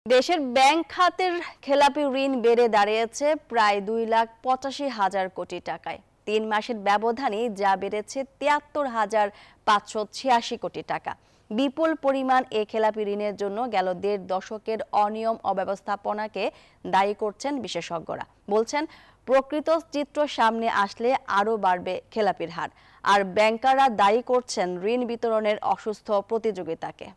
দেশের ব্যাংক খাতের খেলাপি ঋণ বেড়ে দাঁড়িয়েছে প্রায় 2,85,000 কোটি টাকায়। 3 মাসের ব্যবধানে যা বেড়েছে 73,586 কোটি টাকা। বিপুল পরিমাণ এই খেলাপি ঋণের জন্য গেল 1.5 দশকের অনিয়ম অব্যবস্থাপনাকে দায়ী করছেন বিশেষজ্ঞরা। বলছেন, প্রকৃত চিত্র সামনে আসলে আরও বাড়বে খেলাপির হার। আর ব্যাংকাররা দায়ী করছেন ঋণ বিতরণের অসুস্থ প্রতিযোগিতাকে।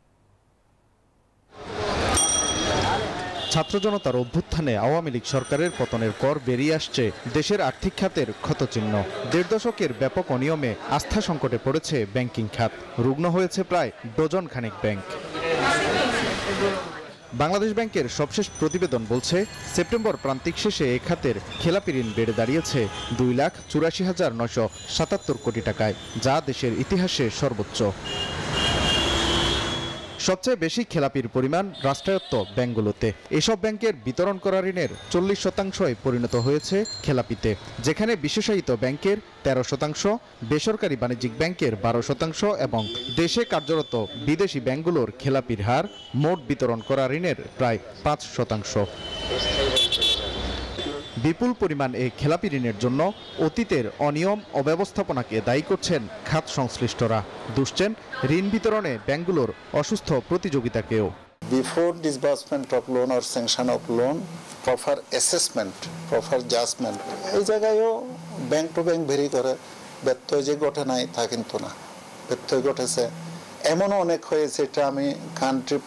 ছাত্র জনতার অভ্যুত্থানে আওয়ামী লীগ সরকারের পতনের পর বেরিয়ে আসছে দেশের আর্থিক খাতের ক্ষতচিহ্ন। 1.5 দশকের ব্যাপক অনিয়মে আস্থা সংকটে পড়েছে ব্যাংকিং খাত। রুগ্ন হয়েছে প্রায় ডজন খানেক ব্যাংক। বাংলাদেশ ব্যাংকের সবশেষ প্রতিবেদন বলছে, সেপ্টেম্বর প্রান্তিক শেষে এ খাতের খেলাপি ঋণ বেড়ে দাঁড়িয়েছে 2,84,977 কোটি টাকায়, যা দেশের ইতিহাসে সর্বোচ্চ। সবচেয়ে বেশি খেলাপির পরিমাণ রাষ্ট্রায়ত্ত ব্যাংকগুলোতে। এসব ব্যাংকের বিতরণ করা ঋণের 40% পরিণত হয়েছে খেলাপিতে, যেখানে বিশেষায়িত ব্যাংকের 13%, বেসরকারি বাণিজ্যিক ব্যাংকের 12% এবং দেশে কার্যরত বিদেশি ব্যাংকগুলোর খেলাপির হার মোট বিতরণ করা ঋণের প্রায় 5%। বিপুল পরিমাণ এই খেলাপি ঋণের জন্য অতীতের অনিয়ম অব্যবস্থাপনাকে দায়ী করছেন খাত সংশ্লিষ্টরা। দুষছেন ঋণ বিতরণে ব্যাংকগুলোর অসুস্থ প্রতিযোগিতাকেও। Before disbursement of loan or sanction of loan, proper assessment, proper judgment, এই জায়গায়ও ব্যাংক টু ব্যাংক ভেরি করে। ব্যত্যয় যে ঘটে নাই তা কিন্তু না, ব্যত্যয় ঘটেছে। এমনও অনেক হয়েছে, এটা আমি কান্ট্রি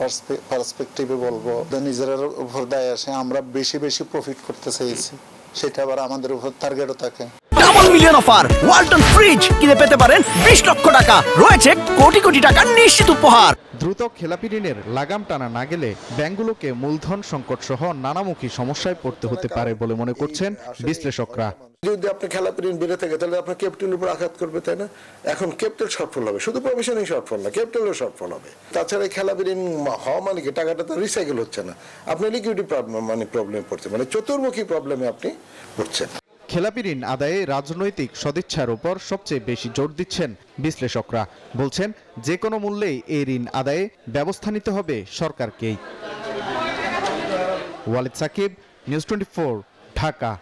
পার্সপেক্টিভে বলবো, নিজের উপর দায় আসে, আমরা বেশি বেশি প্রফিট করতে চেয়েছি, সেটা আবার আমাদের উপর টার্গেটও থাকে। Double million offer Walton fridge কিনে পেতে পারেন 20 লক্ষ টাকা, রয়েছে কোটি কোটি টাকার নিশ্চিত উপহার। দ্রুত খেলাপি ঋণের লাগাম টানা না গেলে ব্যাংকগুলোকে মূলধন সংকট সহ নানামুখী সমস্যায় পড়তে হতে পারে বলে মনে করছেন বিশ্লেষকরা। যদি আপনি খেলাপি ঋণ বেড়ে থাকে তাহলে আপনার ক্যাপিটালের উপর আঘাত করবে, তাই না? এখন ক্যাপিটাল শর্টফল হবে, শুধু প্রভিশনই শর্টফল না, ক্যাপিটালও শর্টফল হবে। তাছাড়া খেলাপি ঋণ হওয়া মানে কি টাকাটা তো রিসাইকেল হচ্ছে না, আপনি লিকুইডিটি প্রবলেমে পড়ছে, মানে চতুর্মুখী প্রবলেমে আপনি পড়ছেন। খেলাপি ঋণ আদায়ে রাজনৈতিক সদিচ্ছার উপর সবচেয়ে বেশি জোর দিচ্ছেন বিশ্লেষকরা। বলছেন, যে কোনো মূল্যেই এই ঋণ আদায়ে ব্যবস্থা নিতে হবে সরকারকেই। ওয়ালিদ সাকিব, নিউজ 24, ঢাকা।